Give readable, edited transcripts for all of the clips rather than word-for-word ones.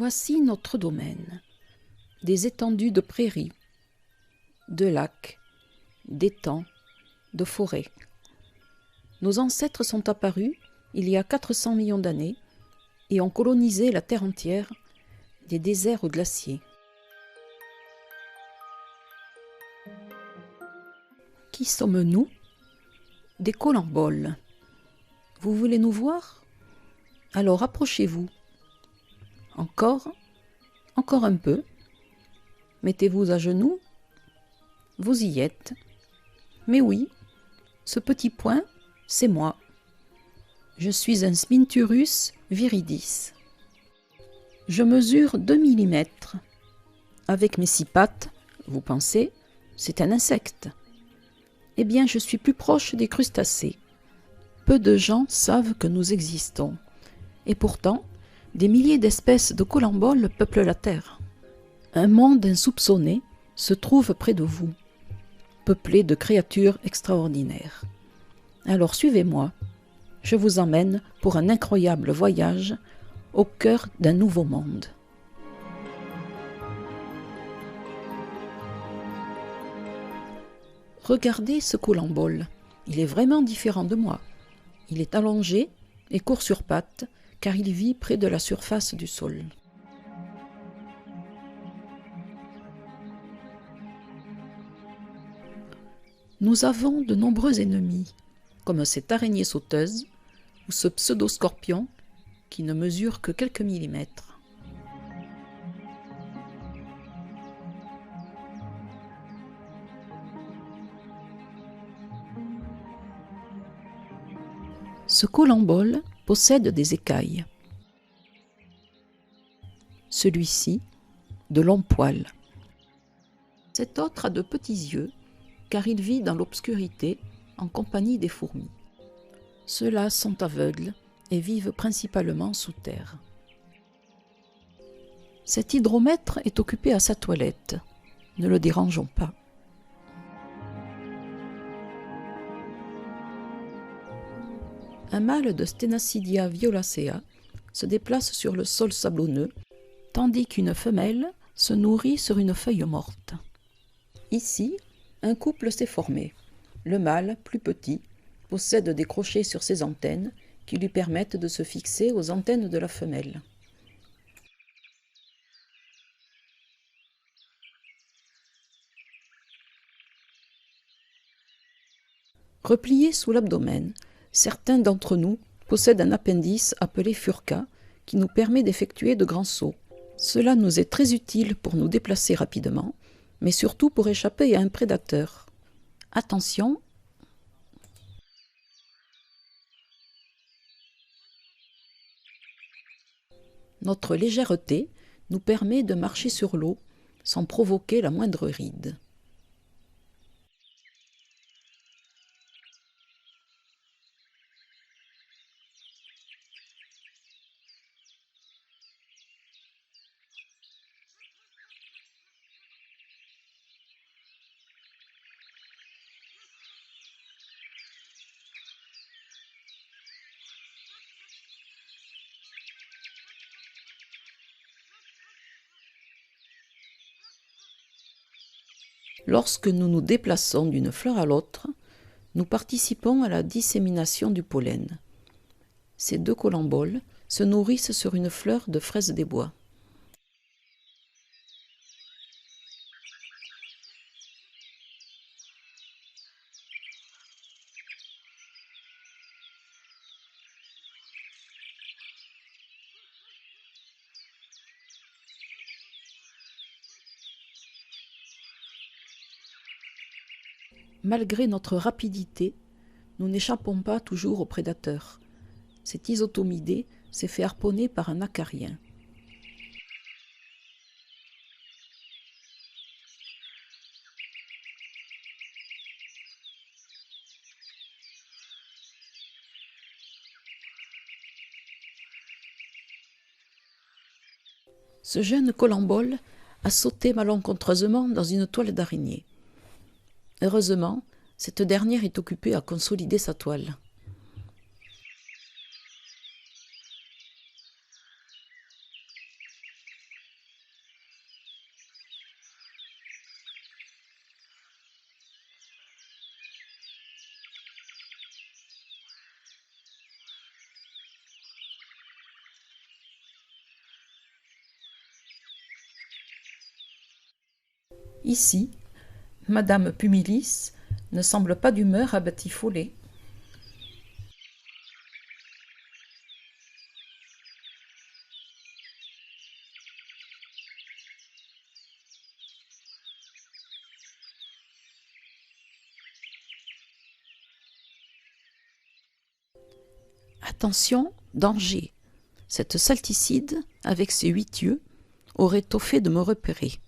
Voici notre domaine. Des étendues de prairies, de lacs, d'étangs, de forêts. Nos ancêtres sont apparus il y a 400 millions d'années et ont colonisé la terre entière, des déserts aux glaciers. Qui sommes-nous? Des colamboles. Vous voulez nous voir? Alors approchez-vous. Encore un peu. Mettez-vous à genoux. Vous y êtes. Mais oui, ce petit point, c'est moi. Je suis un Spinturus viridis. Je mesure 2 mm. Avec mes 6 pattes, vous pensez, c'est un insecte. Eh bien, je suis plus proche des crustacés. Peu de gens savent que nous existons. Et pourtant, des milliers d'espèces de colamboles peuplent la Terre. Un monde insoupçonné se trouve près de vous, peuplé de créatures extraordinaires. Alors suivez-moi, je vous emmène pour un incroyable voyage au cœur d'un nouveau monde. Regardez ce colambole, il est vraiment différent de moi. Il est allongé et court sur pattes, car il vit près de la surface du sol. Nous avons de nombreux ennemis, comme cette araignée sauteuse ou ce pseudo-scorpion qui ne mesure que quelques millimètres. Ce colambole possède des écailles. Celui-ci, de longs poils. Cet autre a de petits yeux, car il vit dans l'obscurité en compagnie des fourmis. Ceux-là sont aveugles et vivent principalement sous terre. Cet hydromètre est occupé à sa toilette. Ne le dérangeons pas. Un mâle de Stenacidia violacea se déplace sur le sol sablonneux, tandis qu'une femelle se nourrit sur une feuille morte. Ici, un couple s'est formé. Le mâle, plus petit, possède des crochets sur ses antennes qui lui permettent de se fixer aux antennes de la femelle. Repliés sous l'abdomen, certains d'entre nous possèdent un appendice appelé furca qui nous permet d'effectuer de grands sauts. Cela nous est très utile pour nous déplacer rapidement, mais surtout pour échapper à un prédateur. Attention! Notre légèreté nous permet de marcher sur l'eau sans provoquer la moindre ride. Lorsque nous nous déplaçons d'une fleur à l'autre, nous participons à la dissémination du pollen. Ces deux colamboles se nourrissent sur une fleur de fraise des bois. Malgré notre rapidité, nous n'échappons pas toujours aux prédateurs. Cet isotomidé s'est fait harponner par un acarien. Ce jeune colambole a sauté malencontreusement dans une toile d'araignée. Heureusement, cette dernière est occupée à consolider sa toile. Ici, Madame Pumilis ne semble pas d'humeur à batifoler. Attention, danger. Cette salticide, avec ses 8 yeux, aurait tôt fait de me repérer.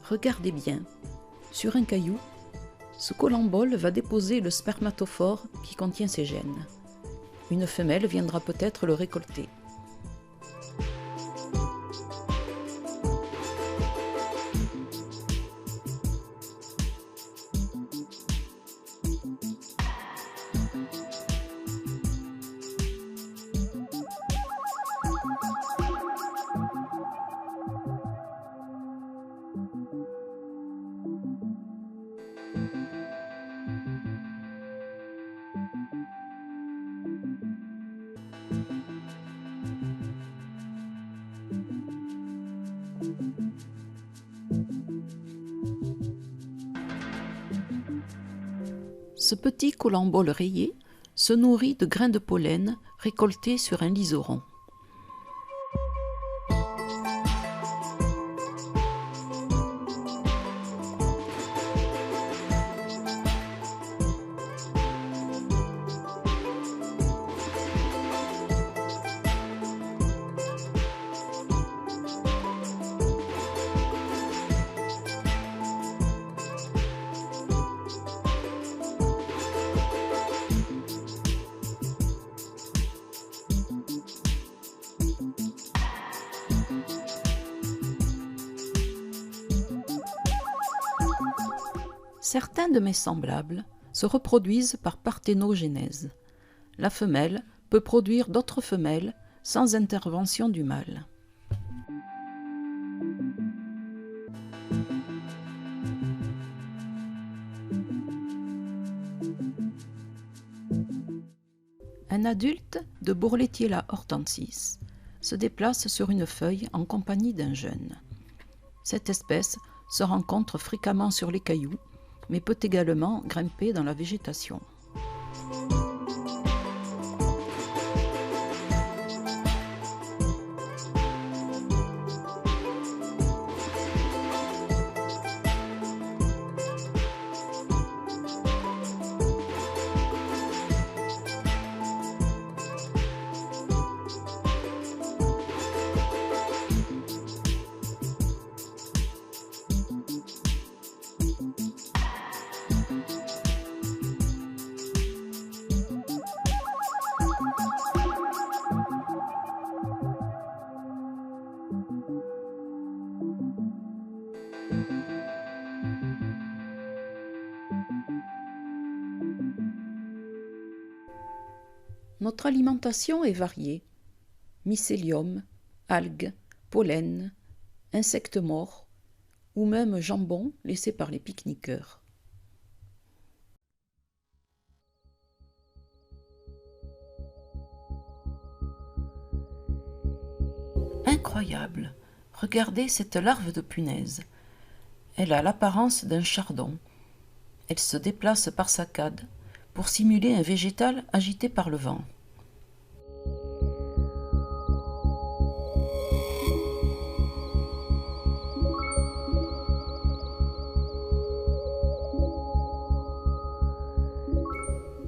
Regardez bien, sur un caillou, ce colambole va déposer le spermatophore qui contient ses gènes. Une femelle viendra peut-être le récolter. Ce petit colambole rayé se nourrit de grains de pollen récoltés sur un liseron. Certains de mes semblables se reproduisent par parthénogénèse. La femelle peut produire d'autres femelles sans intervention du mâle. Un adulte de Burletiella hortensis se déplace sur une feuille en compagnie d'un jeune. Cette espèce se rencontre fréquemment sur les cailloux, mais peut également grimper dans la végétation. Notre alimentation est variée. Mycélium, algues, pollen, insectes morts ou même jambon laissé par les pique-niqueurs. Incroyable! Regardez cette larve de punaise. Elle a l'apparence d'un chardon. Elle se déplace par saccades pour simuler un végétal agité par le vent.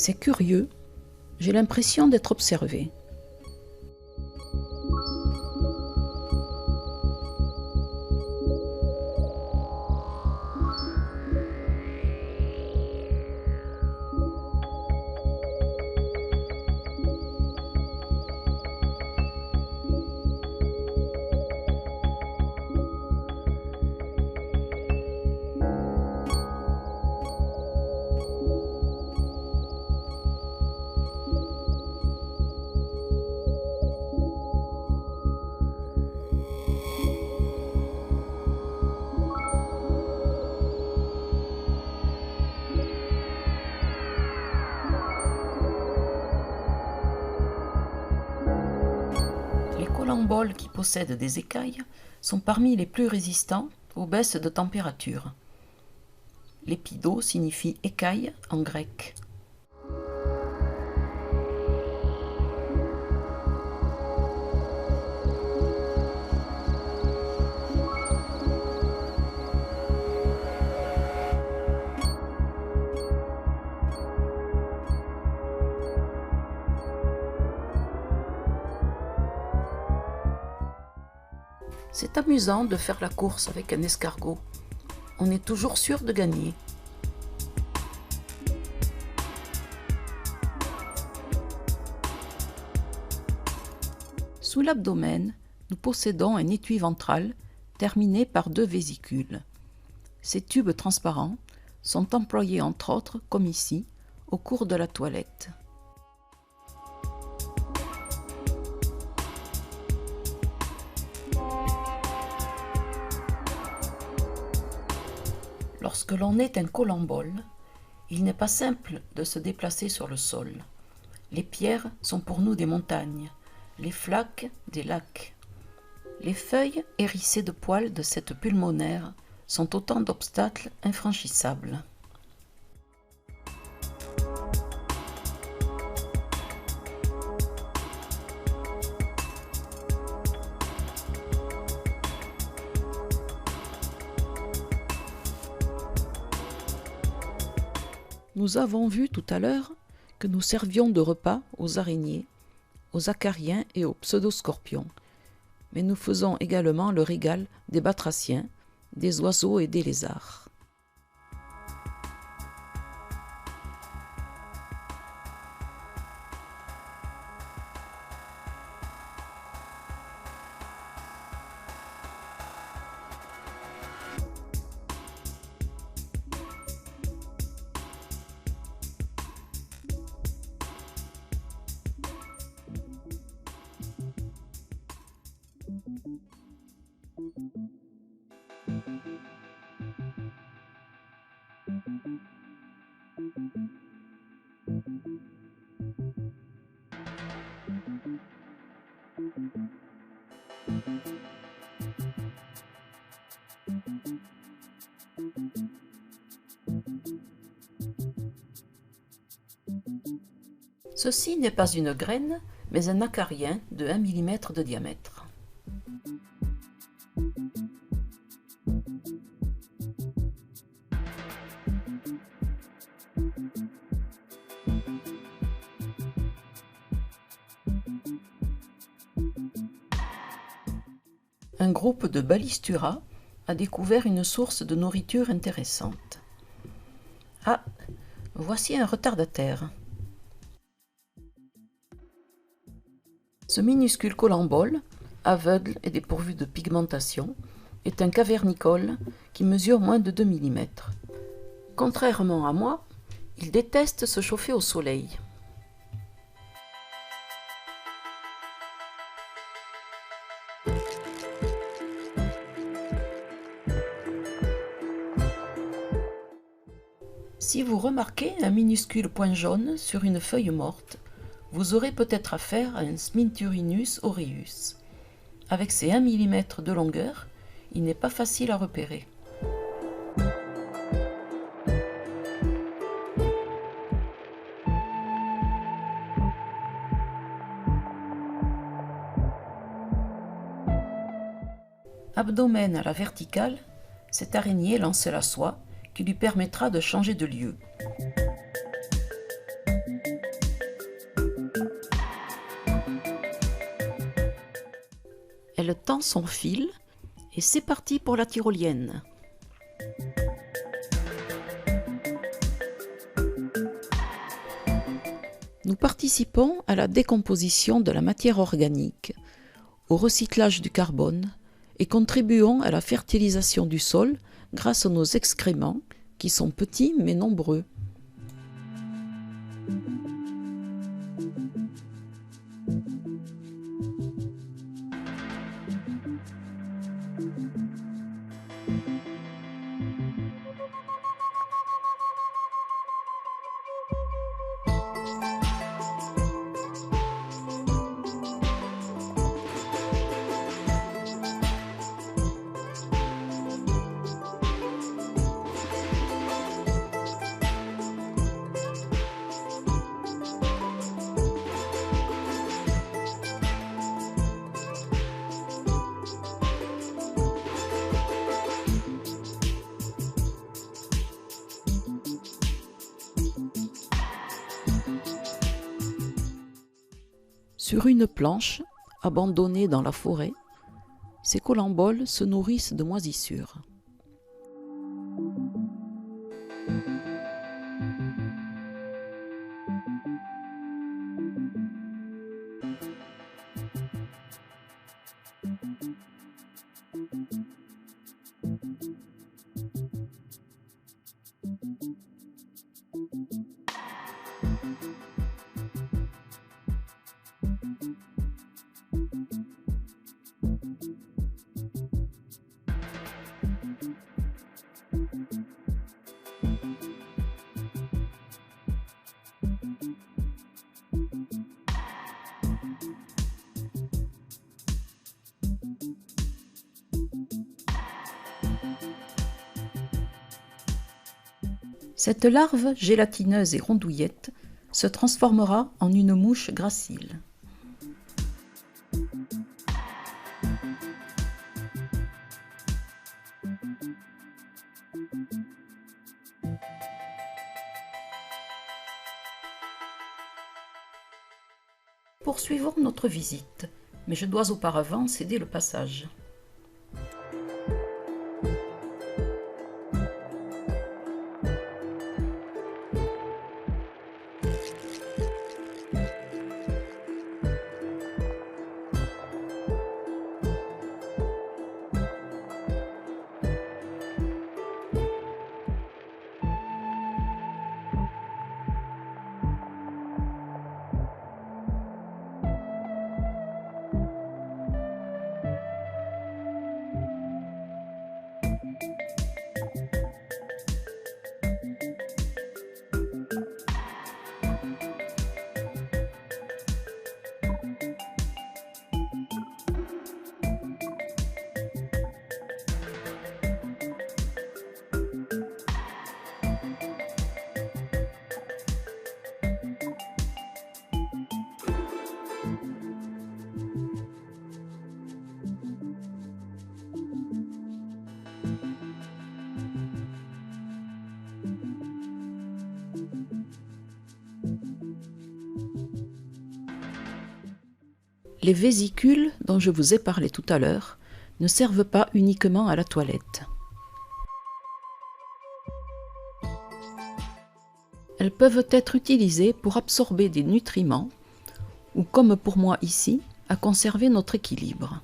C'est curieux, j'ai l'impression d'être observée. Les colamboles qui possèdent des écailles sont parmi les plus résistants aux baisses de température. L'épido signifie écaille en grec. C'est amusant de faire la course avec un escargot. On est toujours sûr de gagner. Sous l'abdomen, nous possédons un étui ventral terminé par 2 vésicules. Ces tubes transparents sont employés entre autres, comme ici, au cours de la toilette. Lorsque l'on est un colambole, il n'est pas simple de se déplacer sur le sol. Les pierres sont pour nous des montagnes, les flaques des lacs. Les feuilles hérissées de poils de cette pulmonaire sont autant d'obstacles infranchissables. Nous avons vu tout à l'heure que nous servions de repas aux araignées, aux acariens et aux pseudoscorpions, mais nous faisons également le régal des batraciens, des oiseaux et des lézards. Ceci n'est pas une graine, mais un acarien de 1 mm de diamètre. Un groupe de Balistura a découvert une source de nourriture intéressante. Ah, voici un retardataire. Ce minuscule colambole, aveugle et dépourvu de pigmentation, est un cavernicole qui mesure moins de 2 mm. Contrairement à moi, il déteste se chauffer au soleil. Si vous remarquez un minuscule point jaune sur une feuille morte, vous aurez peut-être affaire à un Sminturinus aureus. Avec ses 1 mm de longueur, il n'est pas facile à repérer. Abdomen à la verticale, cette araignée lance la soie qui lui permettra de changer de lieu. Elle tend son fil et c'est parti pour la tyrolienne. Nous participons à la décomposition de la matière organique, au recyclage du carbone et contribuons à la fertilisation du sol grâce à nos excréments qui sont petits mais nombreux. Sur une planche, abandonnée dans la forêt, ces colamboles se nourrissent de moisissures. Cette larve gélatineuse et rondouillette se transformera en une mouche gracile. Poursuivons notre visite, mais je dois auparavant céder le passage. Les vésicules dont je vous ai parlé tout à l'heure ne servent pas uniquement à la toilette. Elles peuvent être utilisées pour absorber des nutriments ou, comme pour moi ici, à conserver notre équilibre.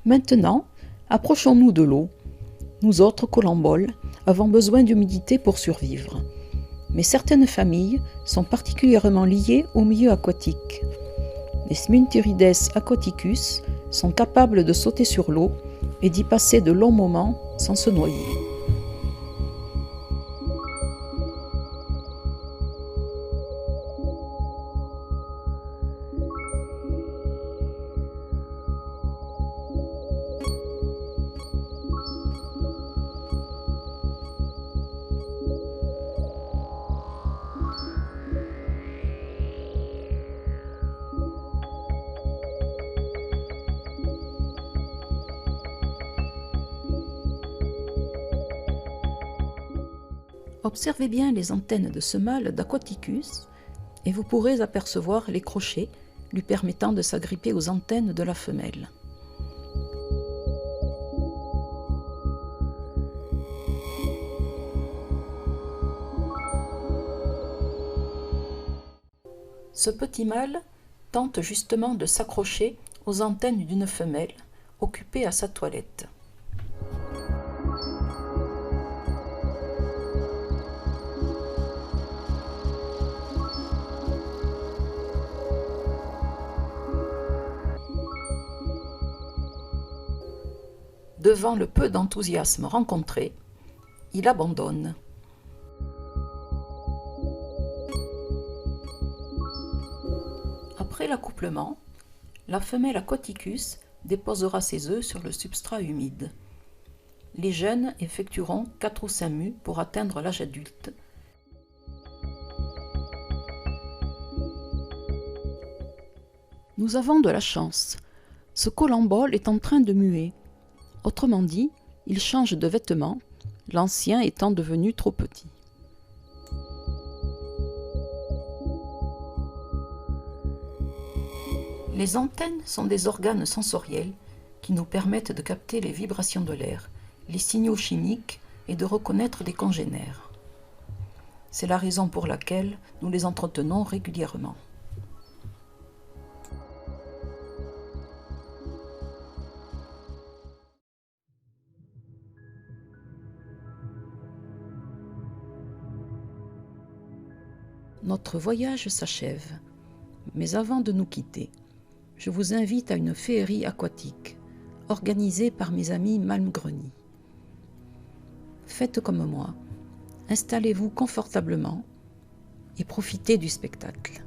Maintenant, approchons-nous de l'eau. Nous autres colamboles avons besoin d'humidité pour survivre. Mais certaines familles sont particulièrement liées au milieu aquatique. Les Smuntirides aquaticus sont capables de sauter sur l'eau et d'y passer de longs moments sans se noyer. Observez bien les antennes de ce mâle d'Aquaticus et vous pourrez apercevoir les crochets lui permettant de s'agripper aux antennes de la femelle. Ce petit mâle tente justement de s'accrocher aux antennes d'une femelle occupée à sa toilette. Devant le peu d'enthousiasme rencontré, il abandonne. Après l'accouplement, la femelle Aquaticus déposera ses œufs sur le substrat humide. Les jeunes effectueront 4 ou 5 mues pour atteindre l'âge adulte. Nous avons de la chance. Ce colembole est en train de muer. Autrement dit, il change de vêtements, l'ancien étant devenu trop petit. Les antennes sont des organes sensoriels qui nous permettent de capter les vibrations de l'air, les signaux chimiques et de reconnaître des congénères. C'est la raison pour laquelle nous les entretenons régulièrement. Notre voyage s'achève, mais avant de nous quitter, je vous invite à une féerie aquatique, organisée par mes amis Malmgrenies. Faites comme moi, installez-vous confortablement et profitez du spectacle.